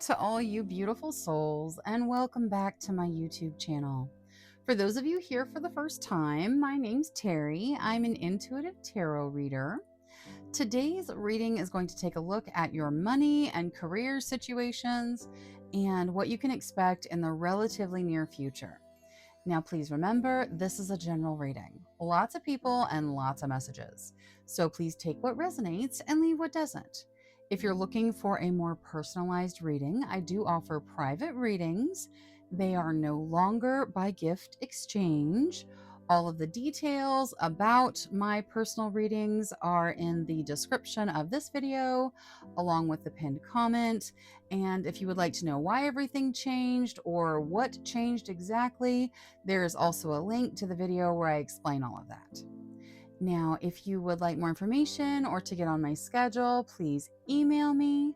to all you beautiful souls, and welcome back to my YouTube channel. For those of you here for the first time, my name's Terry. I'm an intuitive tarot reader. Today's reading is going to take a look at your money and career situations and what you can expect in the relatively near future. Now, please remember, this is a general reading. Lots of people and lots of messages. So please take what resonates and leave what doesn't. If you're looking for a more personalized reading, I do offer private readings. They are no longer by gift exchange. All of the details about my personal readings are in the description of this video, along with the pinned comment. And if you would like to know why everything changed or what changed exactly, there is also a link to the video where I explain all of that. Now, if you would like more information or to get on my schedule, please email me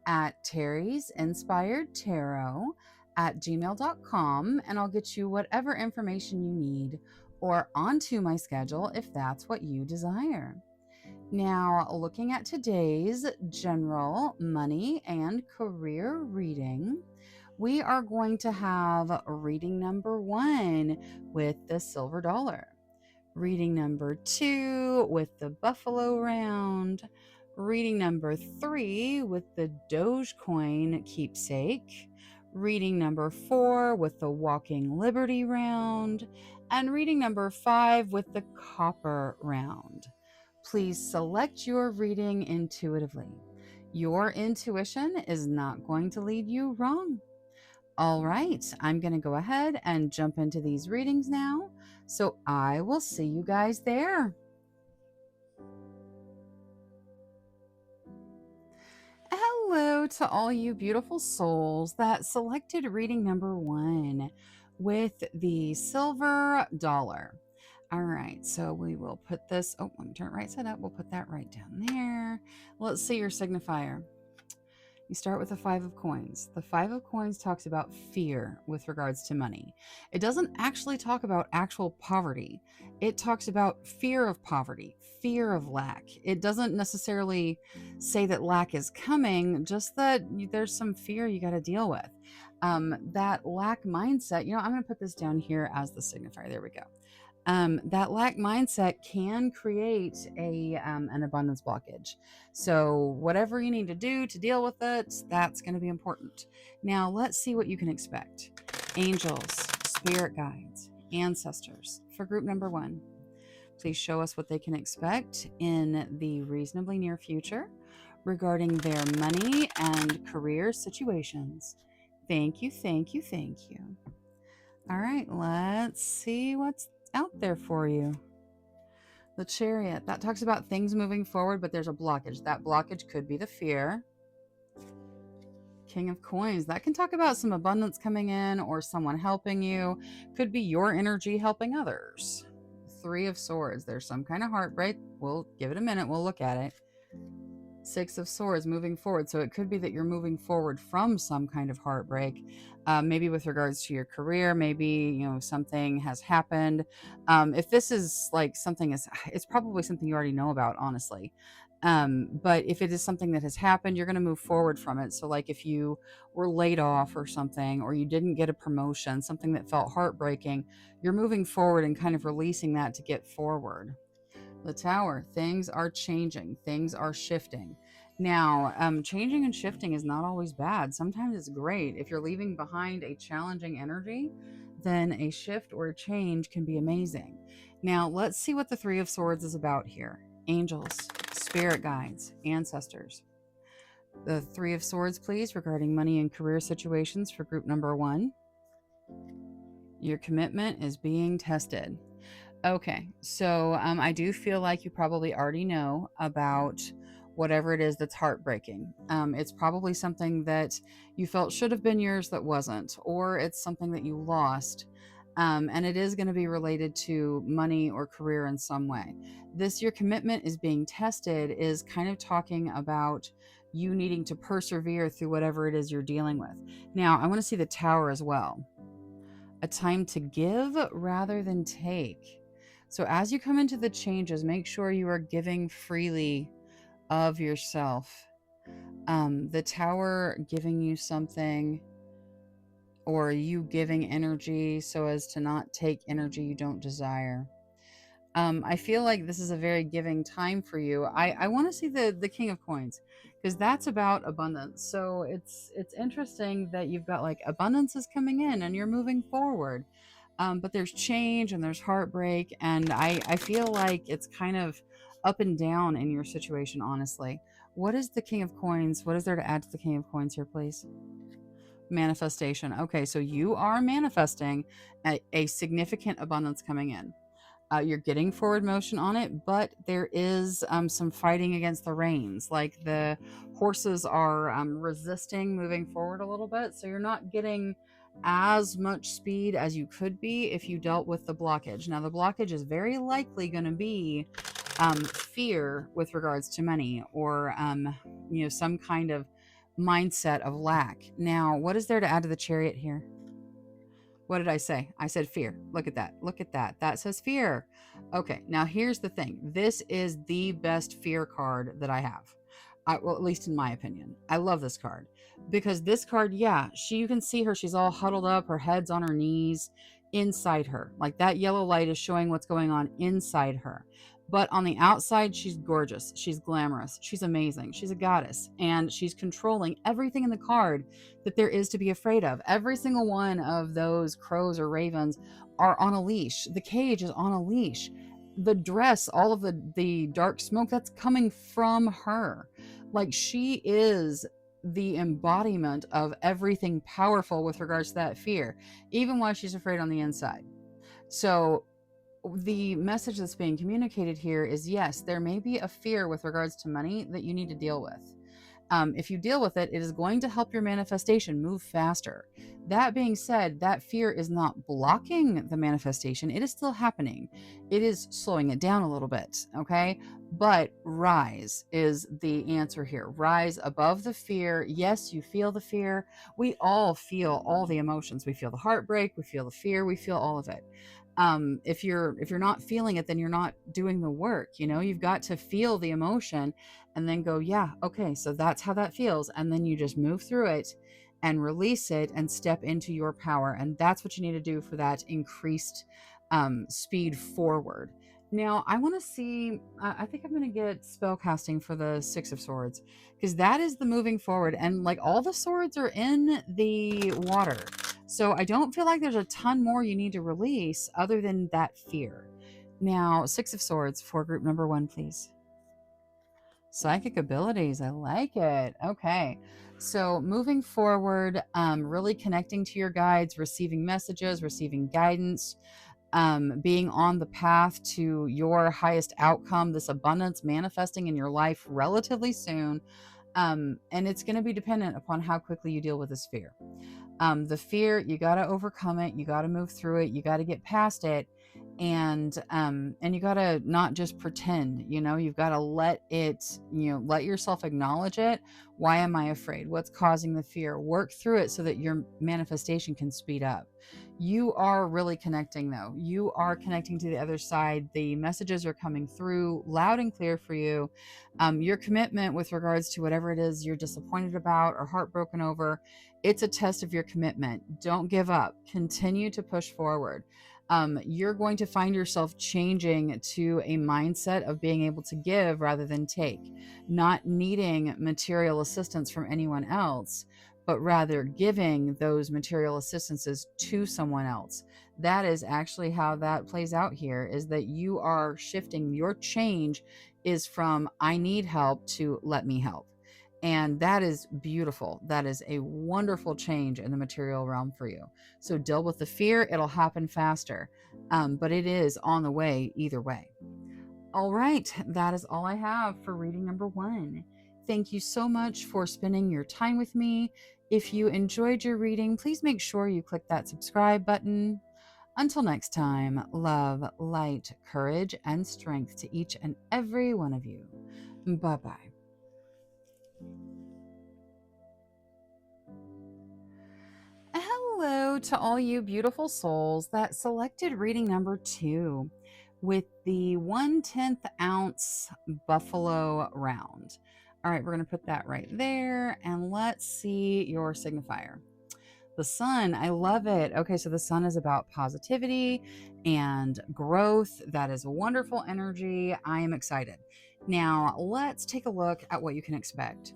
at terrysinspiredtarot@gmail.com, and I'll get you whatever information you need or onto my schedule if that's what you desire. Now, looking at today's general money and career reading, we are going to have reading number 1 with the silver dollar, reading number 2 with the buffalo round, reading number 3 with the Dogecoin keepsake, reading number 4 with the walking liberty round, and reading number 5 with the copper round. Please select your reading intuitively. Your intuition is not going to lead you wrong. All right, I'm going to go ahead and jump into these readings now. So I will see you guys there. Hello to all you beautiful souls that selected reading number 1 with the silver dollar. All right, so we will put this, let me turn it right side up. We'll put that right down there. Let's see your signifier. You start with the 5 of coins. The 5 of coins talks about fear with regards to money. It doesn't actually talk about actual poverty. It talks about fear of poverty, fear of lack. It doesn't necessarily say that lack is coming, just that there's some fear you got to deal with. That lack mindset, I'm going to put this down here as the signifier. There we go. That lack mindset can create an abundance blockage. So whatever you need to do to deal with it, that's going to be important. Now let's see what you can expect. Angels, spirit guides, ancestors for group number 1. Please show us what they can expect in the reasonably near future regarding their money and career situations. Thank you, thank you, thank you. All right, let's see what's out there for you. The Chariot, that talks about things moving forward, but there's a blockage. That blockage could be the fear. King of Coins, that can talk about some abundance coming in or someone helping you. Could be your energy helping others. 3 of Swords, there's some kind of heartbreak. We'll give it a minute. We'll look at it. 6 of Swords, moving forward. So it could be that you're moving forward from some kind of heartbreak, maybe with regards to your career. Maybe, something has happened. If this is like something, it's probably something you already know about, honestly. But if it is something that has happened, you're going to move forward from it. So like if you were laid off or something, or you didn't get a promotion, something that felt heartbreaking, you're moving forward and kind of releasing that to get forward. The Tower, things are changing, things are shifting. Now, changing and shifting is not always bad. Sometimes it's great. If you're leaving behind a challenging energy, then a shift or a change can be amazing. Now, let's see what the 3 of Swords is about here. Angels, spirit guides, ancestors. The 3 of Swords, please, regarding money and career situations for group number 1. Your commitment is being tested. Okay, so I do feel like you probably already know about whatever it is that's heartbreaking. It's probably something that you felt should have been yours that wasn't, or it's something that you lost. And it is going to be related to money or career in some way. Your commitment is being tested is kind of talking about you needing to persevere through whatever it is you're dealing with. Now, I want to see the Tower as well. A time to give rather than take. So as you come into the changes, make sure you are giving freely of yourself. The Tower giving you something, or you giving energy so as to not take energy you don't desire. I feel like this is a very giving time for you. I want to see the King of Coins, because that's about abundance. So it's interesting that you've got like abundance is coming in and you're moving forward. But there's change and there's heartbreak, and I feel like it's kind of up and down in your situation, honestly. What is the King of Coins? What is there to add to the King of Coins here, please? Manifestation. Okay, so you are manifesting a significant abundance coming in. You're getting forward motion on it, but there is some fighting against the reins. Like the horses are resisting moving forward a little bit. So you're not getting as much speed as you could be if you dealt with the blockage. Now, the blockage is very likely going to be fear with regards to money, or, some kind of mindset of lack. Now, what is there to add to the Chariot here? What did I say? I said fear. Look at that. Look at that. That says fear. Okay, now here's the thing. This is the best fear card that I have. Well, at least in my opinion. I love this card because this card, yeah, you can see her. She's all huddled up. Her head's on her knees inside her. Like that yellow light is showing what's going on inside her. But on the outside, she's gorgeous. She's glamorous. She's amazing. She's a goddess. And she's controlling everything in the card that there is to be afraid of. Every single one of those crows or ravens are on a leash. The cage is on a leash. The dress, all of the dark smoke, that's coming from her. Like she is the embodiment of everything powerful with regards to that fear, even while she's afraid on the inside. So the message that's being communicated here is yes, there may be a fear with regards to money that you need to deal with. If you deal with it, it is going to help your manifestation move faster. That being said, that fear is not blocking the manifestation. It is still happening. It is slowing it down a little bit. Okay. But rise is the answer here. Rise above the fear. Yes, you feel the fear. We all feel all the emotions. We feel the heartbreak. We feel the fear. We feel all of it. If you're not feeling it, then you're not doing the work. You've got to feel the emotion and then go, yeah, okay, so that's how that feels. And then you just move through it and release it and step into your power. And that's what you need to do for that increased speed forward. Now, I want to see, I think I'm going to get spell casting for the Six of Swords, because that is the moving forward. And like all the swords are in the water. So I don't feel like there's a ton more you need to release other than that fear. Now, Six of Swords for group number 1, please. Psychic abilities. I like it. Okay. So moving forward, really connecting to your guides, receiving messages, receiving guidance, being on the path to your highest outcome, this abundance manifesting in your life relatively soon. And it's going to be dependent upon how quickly you deal with this fear. The fear, you got to overcome it. You got to move through it. You got to get past it. And you got to not just pretend, you've got to let it, let yourself acknowledge it. Why am I afraid? What's causing the fear? Work through it so that your manifestation can speed up. You are really connecting though. You are connecting to the other side. The messages are coming through loud and clear for you. Your commitment with regards to whatever it is you're disappointed about or heartbroken over, it's a test of your commitment. Don't give up. Continue to push forward. You're going to find yourself changing to a mindset of being able to give rather than take, not needing material assistance from anyone else, but rather giving those material assistances to someone else. That is actually how that plays out here, is that you are shifting. Your change is from I need help to let me help. And that is beautiful. That is a wonderful change in the material realm for you. So deal with the fear. It'll happen faster. But it is on the way either way. All right. That is all I have for reading number 1. Thank you so much for spending your time with me. If you enjoyed your reading, please make sure you click that subscribe button. Until next time, love, light, courage, and strength to each and every one of you. Bye-bye. Hello to all you beautiful souls that selected reading number 2 with the 1/10 ounce buffalo round. All right, we're going to put that right there. And let's see your signifier. The sun, I love it. Okay, so the sun is about positivity and growth. That is wonderful energy. I am excited. Now, let's take a look at what you can expect.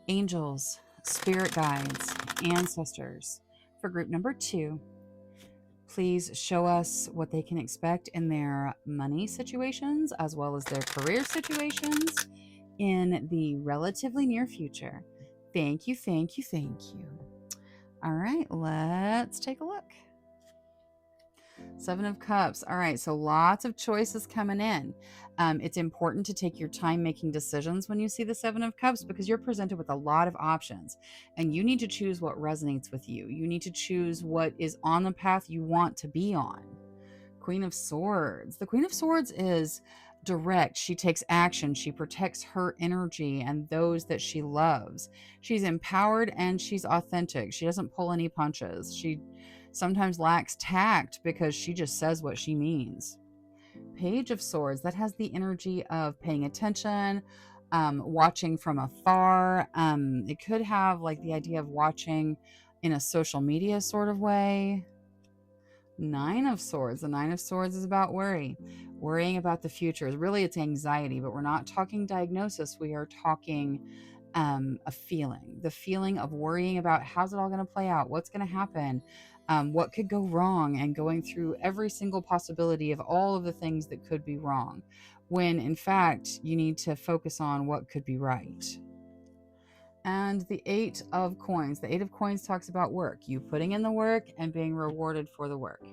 Angels, spirit guides, ancestors. For group number 2, please show us what they can expect in their money situations as well as their career situations in the relatively near future. Thank you, thank you, thank you. All right, let's take a look. 7 of Cups. All right, so lots of choices coming in. It's important to take your time making decisions when you see the 7 of Cups because you're presented with a lot of options and you need to choose what resonates with you. You need to choose what is on the path you want to be on. Queen of Swords. The Queen of Swords is direct. She takes action. She protects her energy and those that she loves. She's empowered and she's authentic. She doesn't pull any punches. She sometimes lacks tact because she just says what she means. Page of Swords, that has the energy of paying attention, watching from afar. It could have like the idea of watching in a social media sort of way. 9 of Swords. The 9 of Swords is about worrying about the future. Really, it's anxiety, but we're not talking diagnosis. We are talking a feeling, the feeling of worrying about how's it all going to play out, what's going to happen, what could go wrong, and going through every single possibility of all of the things that could be wrong, when in fact you need to focus on what could be right. And the 8 of Coins. The 8 of Coins talks about work, you putting in the work and being rewarded for the work.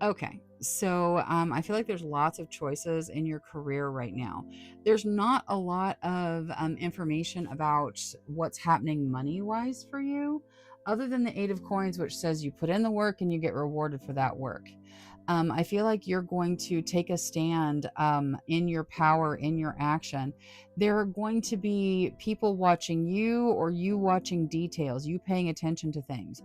Okay, so I feel like there's lots of choices in your career right now. There's not a lot of information about what's happening money wise for you, other than the 8 of Coins, which says you put in the work and you get rewarded for that work. I feel like you're going to take a stand in your power, in your action. There are going to be people watching you or you watching details, you paying attention to things.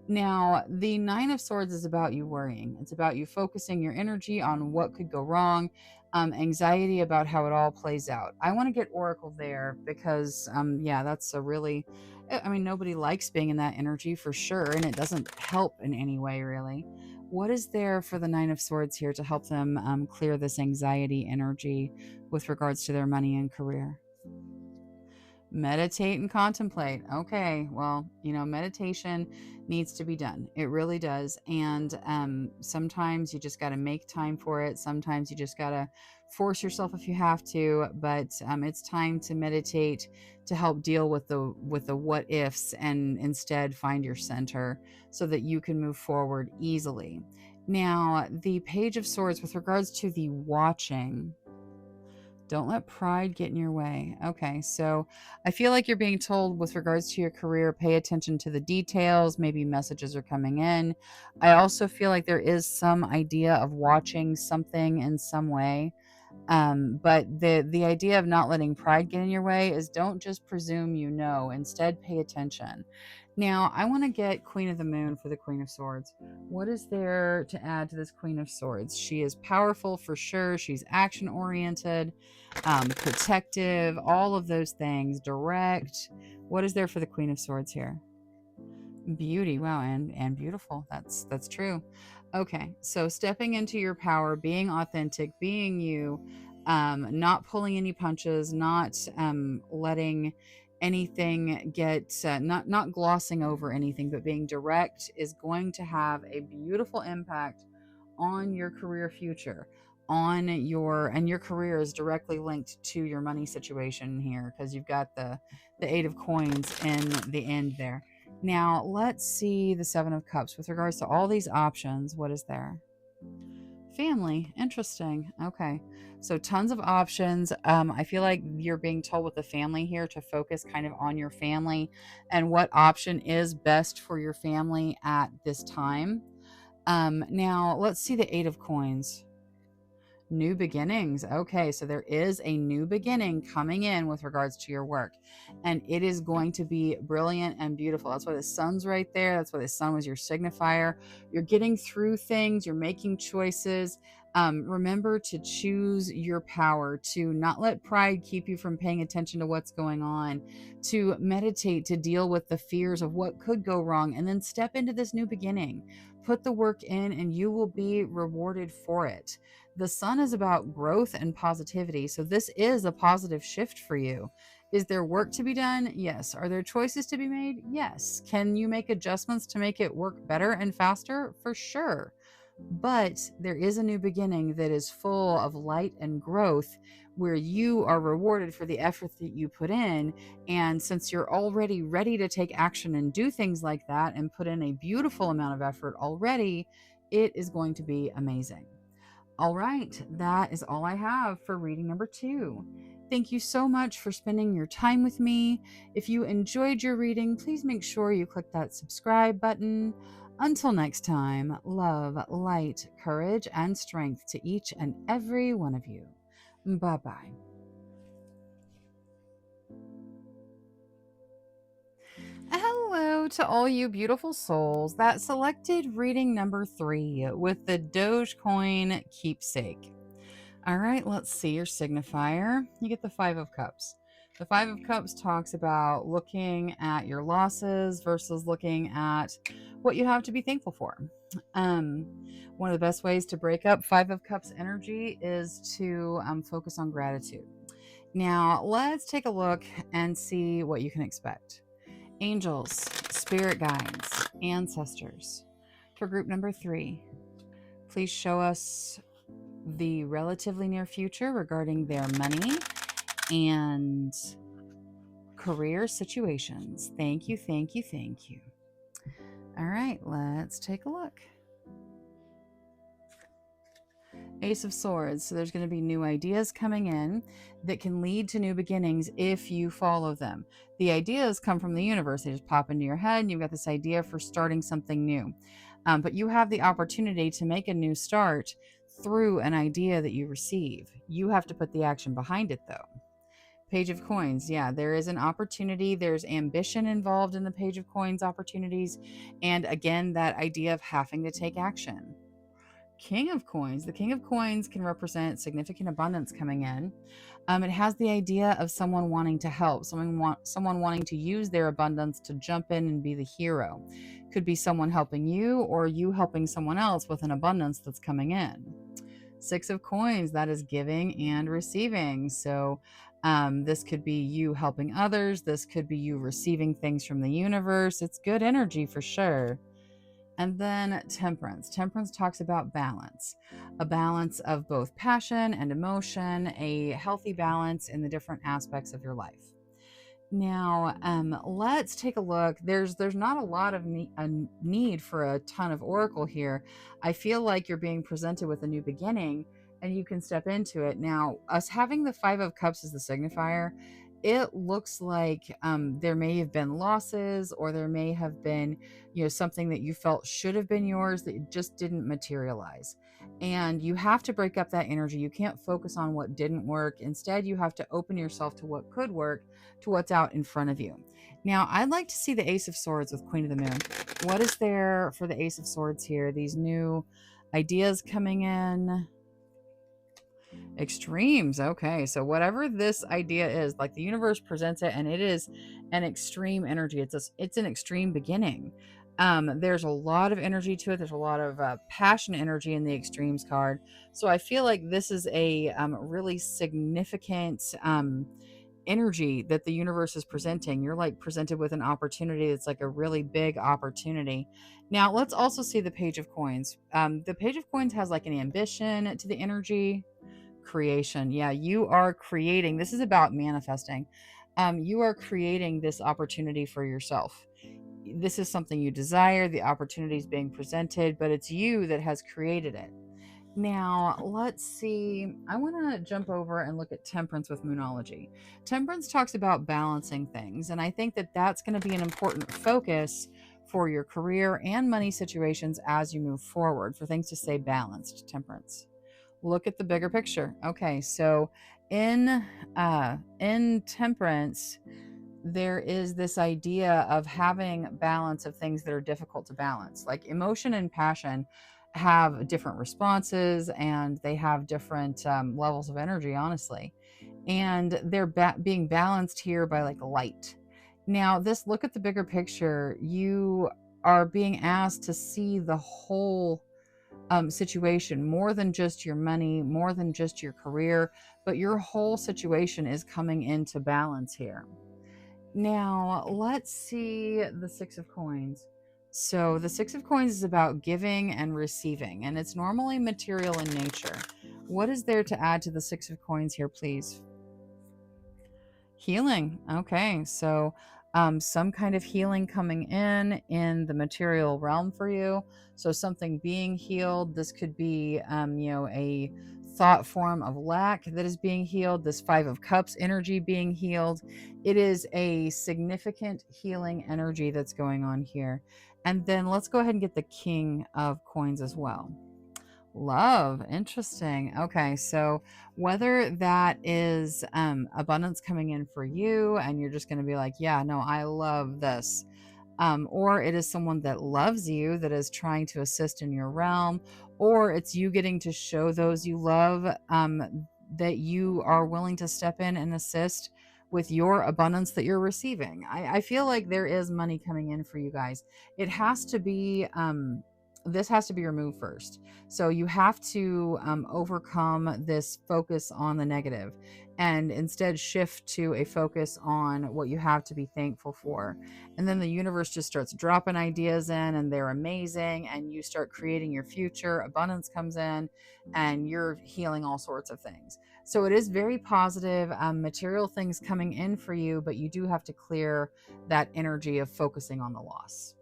Now, the 9 of Swords is about you worrying. It's about you focusing your energy on what could go wrong, anxiety about how it all plays out. I want to get Oracle there because, yeah, that's a really, I mean, nobody likes being in that energy for sure, and it doesn't help in any way, really. What is there for the 9 of Swords here to help them clear this anxiety energy with regards to their money and career? Meditate and contemplate. Okay, well, meditation needs to be done. It really does. And sometimes you just got to make time for it. Sometimes you just got to force yourself if you have to. But it's time to meditate to help deal with the what ifs and instead find your center so that you can move forward easily. Now, the Page of Swords with regards to the watching. Don't let pride get in your way. Okay, so I feel like you're being told with regards to your career, pay attention to the details. Maybe messages are coming in. I also feel like there is some idea of watching something in some way. But the idea of not letting pride get in your way is don't just presume you know. Instead, pay attention. Now, I want to get Queen of the Moon for the Queen of Swords. What is there to add to this Queen of Swords? She is powerful for sure. She's action oriented, protective, all of those things, direct. What is there for the Queen of Swords here? Beauty. Wow, and beautiful. That's true. Okay, so stepping into your power, being authentic, being you, not pulling any punches, not letting anything get not glossing over anything, but being direct is going to have a beautiful impact on your career future, on your career is directly linked to your money situation here because you've got the 8 of Coins in the end there. Now, let's see the 7 of Cups. With regards to all these options, what is there? Family. Interesting. Okay. So, tons of options. I feel like you're being told with the family here to focus kind of on your family and what option is best for your family at this time. Now, let's see the 8 of Coins. New beginnings. Okay, so there is a new beginning coming in with regards to your work, and it is going to be brilliant and beautiful. That's why the sun's right there. That's why the sun was your signifier. You're getting through things, you're making choices. Remember to choose your power, to not let pride keep you from paying attention to what's going on, to meditate, to deal with the fears of what could go wrong, and then step into this new beginning. Put the work in, and you will be rewarded for it. The sun is about growth and positivity. So this is a positive shift for you. Is there work to be done? Yes. Are there choices to be made? Yes. Can you make adjustments to make it work better and faster? For sure. But there is a new beginning that is full of light and growth where you are rewarded for the effort that you put in. And since you're already ready to take action and do things like that and put in a beautiful amount of effort already, it is going to be amazing. All right, that is all I have for reading number 2. Thank you so much for spending your time with me. If you enjoyed your reading, please make sure you click that subscribe button. Until next time, love, light, courage, and strength to each and every one of you. Bye bye. Hello to all you beautiful souls that selected reading number 3 with the Dogecoin keepsake. All right, let's see your signifier. You get the Five of Cups. The Five of Cups talks about looking at your losses versus looking at what you have to be thankful for. Um, One of the best ways to break up Five of Cups energy is to focus on gratitude. Now, let's take a look and see what you can expect. Angels, spirit guides, ancestors. For group number 3, please show us the relatively near future regarding their money and career situations. Thank you, thank you, thank you. All right, let's take a look. Ace of Swords. So there's going to be new ideas coming in that can lead to new beginnings if you follow them. The ideas come from the universe. They just pop into your head and you've got this idea for starting something new. But you have the opportunity to make a new start through an idea that you receive. You have to put the action behind it, though. Page of Coins. Yeah, there is an opportunity. There's ambition involved in the Page of Coins opportunities. And again, that idea of having to take action. King of Coins. The King of Coins can represent significant abundance coming in. It has the idea of someone wanting to help, someone wanting to use their abundance to jump in and be the hero. Could be someone helping you or you helping someone else with an abundance that's coming in. Six of Coins, that is giving and receiving. So this could be you helping others. This could be you receiving things from the universe. It's good energy for sure. And then Temperance. Temperance talks about balance, a balance of both passion and emotion, a healthy balance in the different aspects of your life. Now, let's take a look. There's not a lot of need for a ton of oracle here. I feel like you're being presented with a new beginning, and you can step into it. Now, us having the Five of Cups as the signifier, it looks like there may have been losses, or there may have been, something that you felt should have been yours that just didn't materialize. And you have to break up that energy. You can't focus on what didn't work. Instead, you have to open yourself to what could work, to what's out in front of you. Now, I'd like to see the Ace of Swords with Queen of the Moon. What is there for the Ace of Swords here? These new ideas coming in. Extremes. Okay, so whatever this idea is, like the universe presents it, and it is an extreme energy. It's an extreme beginning. There's a lot of energy to it. There's a lot of passion energy in the extremes card. So I feel like this is a really significant energy that the universe is presenting. You're like presented with an opportunity that's like a really big opportunity. Now, let's also see the Page of Coins. The Page of Coins has like an ambition to the energy. Creation. Yeah, you are creating. This is about manifesting. You are creating this opportunity for yourself. This is something you desire. The opportunity is being presented, but it's you that has created it. Now, let's see. I want to jump over and look at Temperance with Moonology. Temperance talks about balancing things, and I think that that's going to be an important focus for your career and money situations as you move forward, for things to stay balanced. Temperance. Look at the bigger picture. Okay, so in temperance, there is this idea of having balance of things that are difficult to balance. Like emotion and passion have different responses, and they have different levels of energy, honestly. And they're being balanced here by like light. Now, this look at the bigger picture, you are being asked to see the whole situation, more than just your money, more than just your career, but your whole situation is coming into balance here. Now, let's see the Six of Coins. So, the Six of Coins is about giving and receiving, and it's normally material in nature. What is there to add to the Six of Coins here, please? Healing. Okay. So, some kind of healing coming in the material realm for you. So, something being healed. This could be, a thought form of lack that is being healed. This Five of Cups energy being healed. It is a significant healing energy that's going on here. And then let's go ahead and get the King of Coins as well. Love, interesting. Okay, so whether that is abundance coming in for you, and you're just going to be like, yeah, no, I love this, or it is someone that loves you that is trying to assist in your realm, or it's you getting to show those you love that you are willing to step in and assist with your abundance that you're receiving. I feel like there is money coming in for you guys. It has to be. This has to be removed first. So you have to overcome this focus on the negative and instead shift to a focus on what you have to be thankful for. And then the universe just starts dropping ideas in, and they're amazing, and you start creating your future. Abundance comes in, and you're healing all sorts of things. So it is very positive, material things coming in for you, but you do have to clear that energy of focusing on the loss.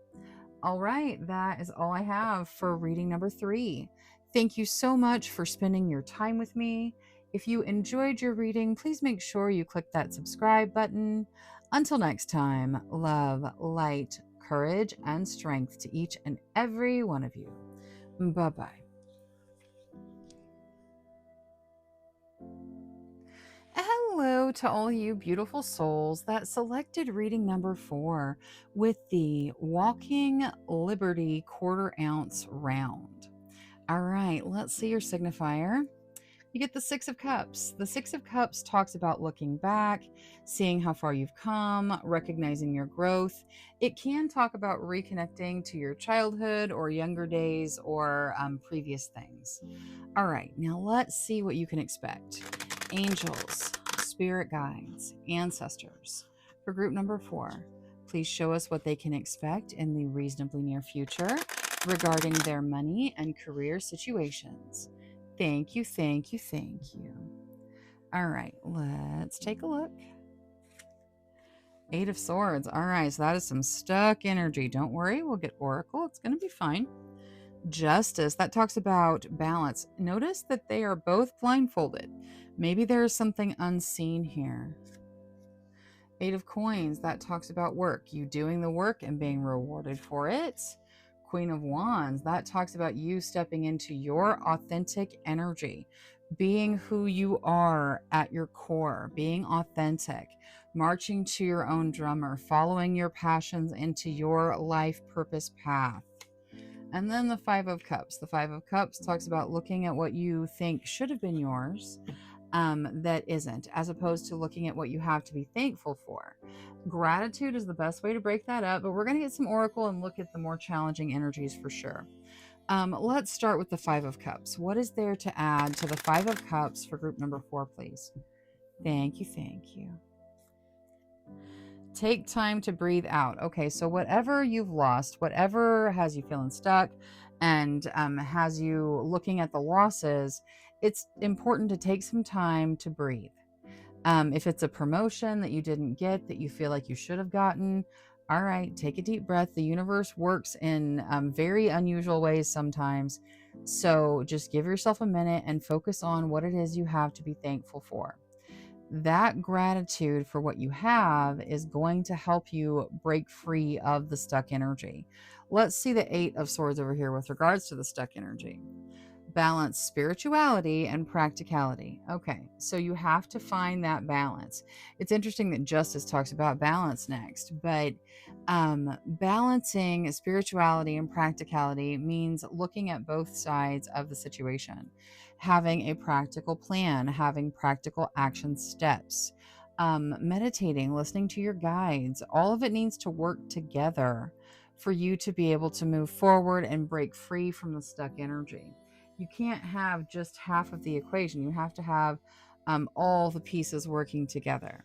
All right, that is all I have for reading number 3. Thank you so much for spending your time with me. If you enjoyed your reading, please make sure you click that subscribe button. Until next time, love, light, courage, and strength to each and every one of you. Bye bye. Hello to all you beautiful souls that selected reading number 4 with the Walking Liberty quarter ounce round. All right, let's see your signifier. You get the Six of Cups. The Six of Cups talks about looking back, seeing how far you've come, recognizing your growth. It can talk about reconnecting to your childhood or younger days or previous things. All right, now let's see what you can expect. Angels, spirit guides, ancestors. For group number 4, please show us what they can expect in the reasonably near future regarding their money and career situations. Thank you, thank you, thank you. All right, let's take a look. 8 of Swords. All right, so that is some stuck energy. Don't worry, we'll get Oracle. It's going to be fine. Justice, that talks about balance. Notice that they are both blindfolded. Maybe there is something unseen here. 8 of Coins, that talks about work. You doing the work and being rewarded for it. Queen of Wands, that talks about you stepping into your authentic energy, being who you are at your core, being authentic, marching to your own drummer, following your passions into your life purpose path. And then the Five of Cups. The Five of Cups talks about looking at what you think should have been yours that isn't, as opposed to looking at what you have to be thankful for. Gratitude is the best way to break that up, but we're going to get some Oracle and look at the more challenging energies for sure. Let's start with the Five of Cups. What is there to add to the Five of Cups for group number 4, please? Thank you, thank you. Take time to breathe out. Okay, so whatever you've lost, whatever has you feeling stuck and has you looking at the losses, it's important to take some time to breathe. If it's a promotion that you didn't get that you feel like you should have gotten, all right, take a deep breath. The universe works in very unusual ways sometimes. So just give yourself a minute and focus on what it is you have to be thankful for. That gratitude for what you have is going to help you break free of the stuck energy. Let's see the 8 of Swords over here with regards to the stuck energy. balance spirituality and practicality. Okay, so you have to find that balance. It's interesting that Justice talks about balance next, but balancing spirituality and practicality means looking at both sides of the situation, having a practical plan, having practical action steps, meditating, listening to your guides. All of it needs to work together for you to be able to move forward and break free from the stuck energy. You can't have just half of the equation. You have to have all the pieces working together.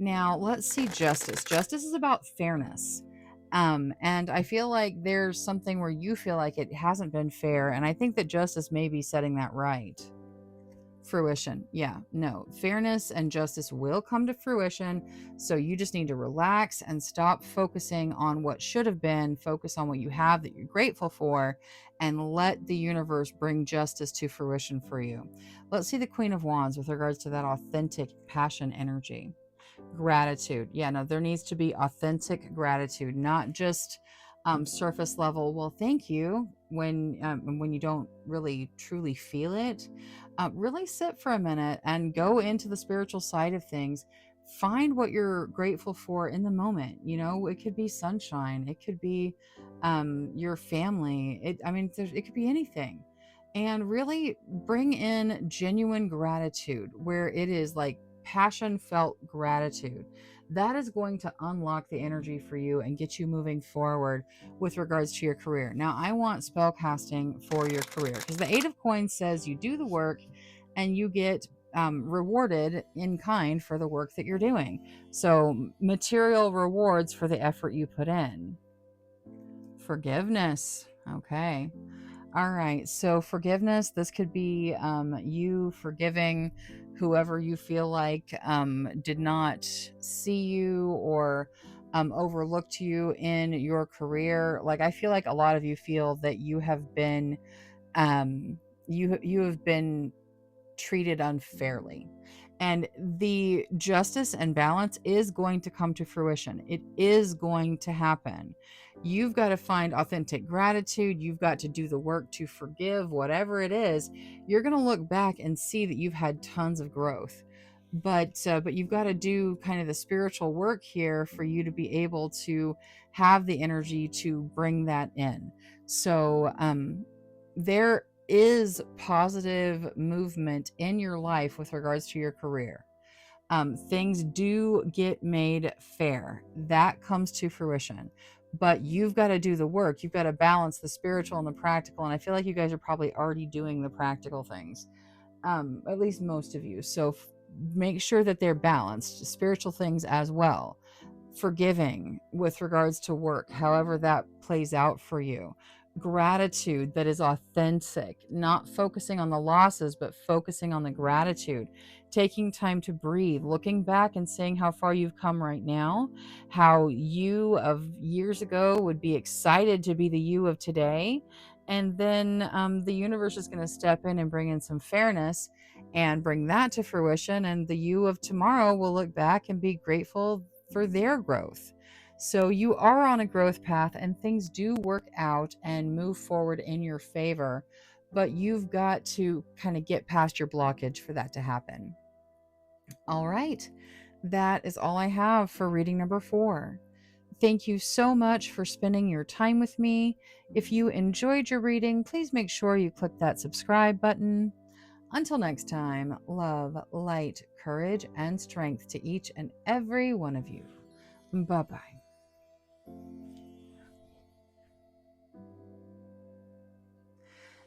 Now, let's see justice. Justice is about fairness. And I feel like there's something where you feel like it hasn't been fair. And I think that justice may be setting that right. Fruition. Yeah, no. Fairness and justice will come to fruition. So you just need to relax and stop focusing on what should have been, focus on what you have that you're grateful for, and let the universe bring justice to fruition for you. Let's see the Queen of Wands with regards to that authentic passion energy. Gratitude. Yeah, no, there needs to be authentic gratitude, not just surface level. Well, thank you. When you don't really truly feel it, really sit for a minute and go into the spiritual side of things. Find what you're grateful for in the moment. You know, it could be sunshine. It could be your family. It could be anything. And really bring in genuine gratitude where it is like passion felt gratitude. That is going to unlock the energy for you and get you moving forward with regards to your career. Now, I want spell casting for your career because the Eight of Coins says you do the work and you get rewarded in kind for the work that you're doing. So, material rewards for the effort you put in. Forgiveness. Okay. All right. So forgiveness, this could be you forgiving whoever you feel like did not see you or overlooked you in your career. Like I feel like a lot of you feel that you have been you have been treated unfairly. And the justice and balance is going to come to fruition. It is going to happen. You've got to find authentic gratitude. You've got to do the work to forgive, whatever it is. You're going to look back and see that you've had tons of growth. But you've got to do kind of the spiritual work here for you to be able to have the energy to bring that in. So there is positive movement in your life with regards to your career. Things do get made fair. That comes to fruition. But you've got to do the work. You've got to balance the spiritual and the practical. And I feel like you guys are probably already doing the practical things, at least most of you. So make sure that they're balanced, spiritual things as well. Forgiving with regards to work, however that plays out for you. Gratitude that is authentic, not focusing on the losses, but focusing on the gratitude. Taking time to breathe, looking back and seeing how far you've come right now, how you of years ago would be excited to be the you of today. And then the universe is going to step in and bring in some fairness and bring that to fruition. And the you of tomorrow will look back and be grateful for their growth. So you are on a growth path and things do work out and move forward in your favor, but you've got to kind of get past your blockage for that to happen. All right. That is all I have for reading number 4. Thank you so much for spending your time with me. If you enjoyed your reading, please make sure you click that subscribe button. Until next time, love, light, courage, and strength to each and every one of you. Bye-bye.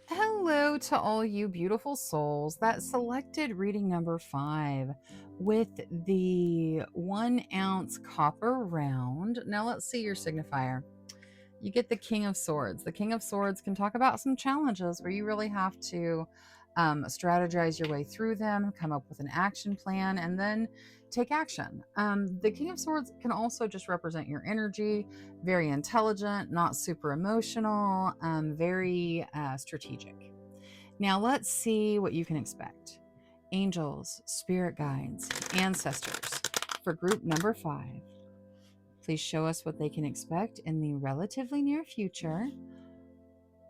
Hello to all you beautiful souls that selected reading number 5 with the 1 ounce copper round. Now let's see your signifier. You get the King of Swords. The King of Swords can talk about some challenges where you really have to strategize your way through them, come up with an action plan, and then take action. The King of Swords can also just represent your energy, very intelligent, not super emotional, very strategic. Now let's see what you can expect. Angels, spirit guides, ancestors for group number 5. Please show us what they can expect in the relatively near future.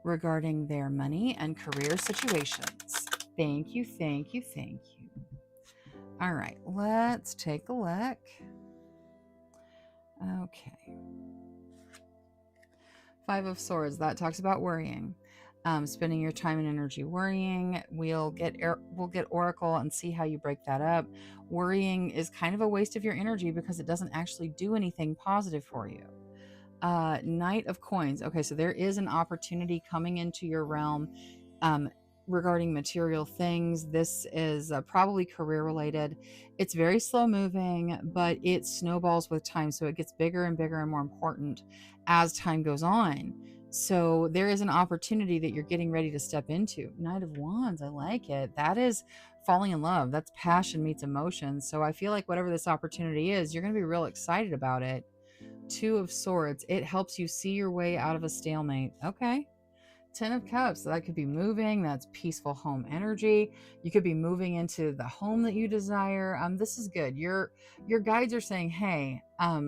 regarding their money and career situations. Thank you, thank you, thank you. All right, let's take a look. Okay. Five of Swords, that talks about worrying. Spending your time and energy worrying. We'll get Oracle and see how you break that up. Worrying is kind of a waste of your energy because it doesn't actually do anything positive for you. Knight of Coins. Okay, so there is an opportunity coming into your realm um, regarding material things. This is probably career related. It's very slow moving, but it snowballs with time. So it gets bigger and bigger and more important as time goes on. So there is an opportunity that you're getting ready to step into. Knight of Wands, I like it. That is falling in love. That's passion meets emotion. So I feel like whatever this opportunity is, you're going to be real excited about it. Two of Swords, it helps you see your way out of a stalemate. Okay. 10 of Cups, that could be moving. That's peaceful home energy. You could be moving into the home that you desire. This is good. Your guides are saying, hey,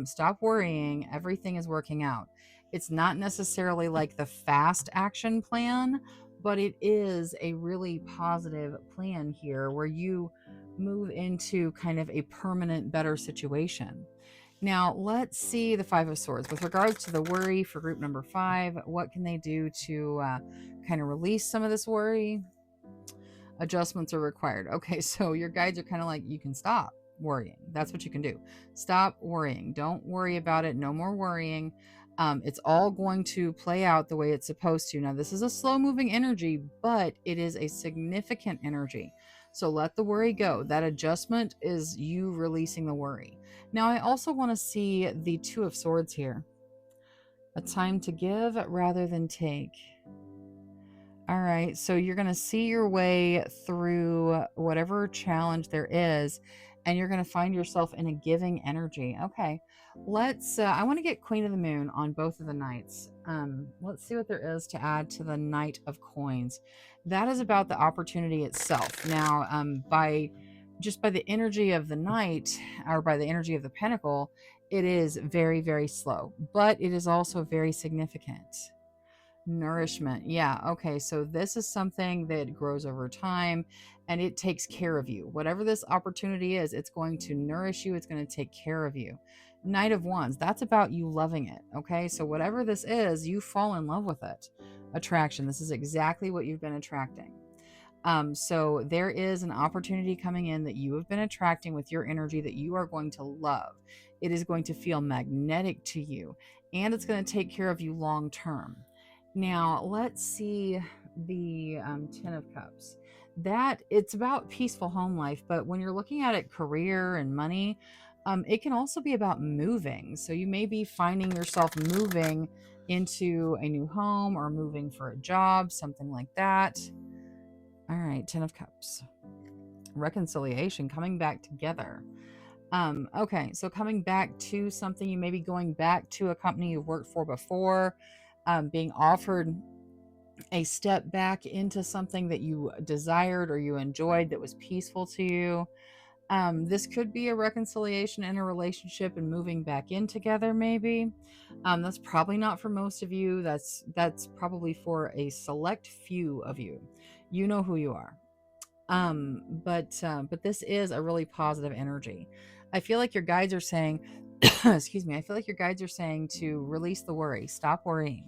stop worrying. Everything is working out. It's not necessarily like the fast action plan, but it is a really positive plan here where you move into kind of a permanent, better situation. Now, let's see the Five of Swords. With regards to the worry for group number 5, what can they do to kind of release some of this worry? Adjustments are required. Okay, so your guides are kind of like, you can stop worrying. That's what you can do. Stop worrying. Don't worry about it. No more worrying. It's all going to play out the way it's supposed to. Now, this is a slow moving energy, but it is a significant energy. So let the worry go. That adjustment is you releasing the worry. Now, I also want to see the Two of Swords here. A time to give rather than take. All right, so you're going to see your way through whatever challenge there is, and you're going to find yourself in a giving energy. Okay, I want to get Queen of the Moon on both of the Knights. Let's see what there is to add to the Knight of Coins. That is about the opportunity itself. Now, by the energy of the Knight, or by the energy of the Pentacle, it is very, very slow, but it is also very significant. Nourishment. Yeah. Okay. So this is something that grows over time and it takes care of you. Whatever this opportunity is, it's going to nourish you. It's going to take care of you. Knight of Wands, that's about you loving it. Okay. So whatever this is, you fall in love with it. Attraction. This is exactly what you've been attracting. So there is an opportunity coming in that you have been attracting with your energy that you are going to love. It is going to feel magnetic to you and it's going to take care of you long term. Now, let's see the 10 of Cups. That it's about peaceful home life, but when you're looking at it, career and money, it can also be about moving. So you may be finding yourself moving into a new home or moving for a job, something like that. All right, 10 of Cups. Reconciliation, coming back together. Okay, so coming back to something, you may be going back to a company you've worked for before, being offered a step back into something that you desired or you enjoyed that was peaceful to you. This could be a reconciliation in a relationship and moving back in together, maybe. That's probably not for most of you. That's probably for a select few of you. You know who you are. But this is a really positive energy. I feel like your guides are saying, excuse me. I feel like your guides are saying to release the worry, stop worrying.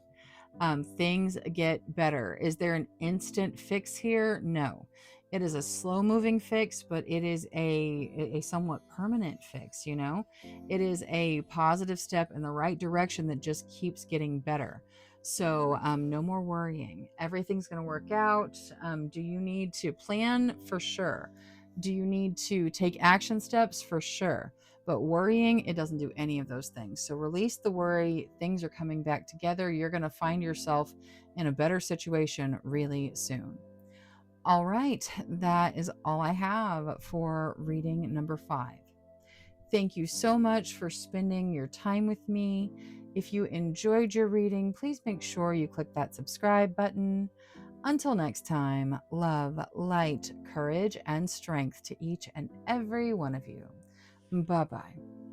Things get better. Is there an instant fix here? No. It is a slow moving fix, but it is a somewhat permanent fix, you know? It is a positive step in the right direction that just keeps getting better. So, no more worrying. Everything's going to work out. Do you need to plan? For sure. Do you need to take action steps? For sure. But worrying, it doesn't do any of those things. So release the worry. Things are coming back together. You're going to find yourself in a better situation really soon. All right, that is all I have for reading number 5. Thank you so much for spending your time with me. If you enjoyed your reading, please make sure you click that subscribe button. Until next time, love, light, courage, and strength to each and every one of you. Bye-bye.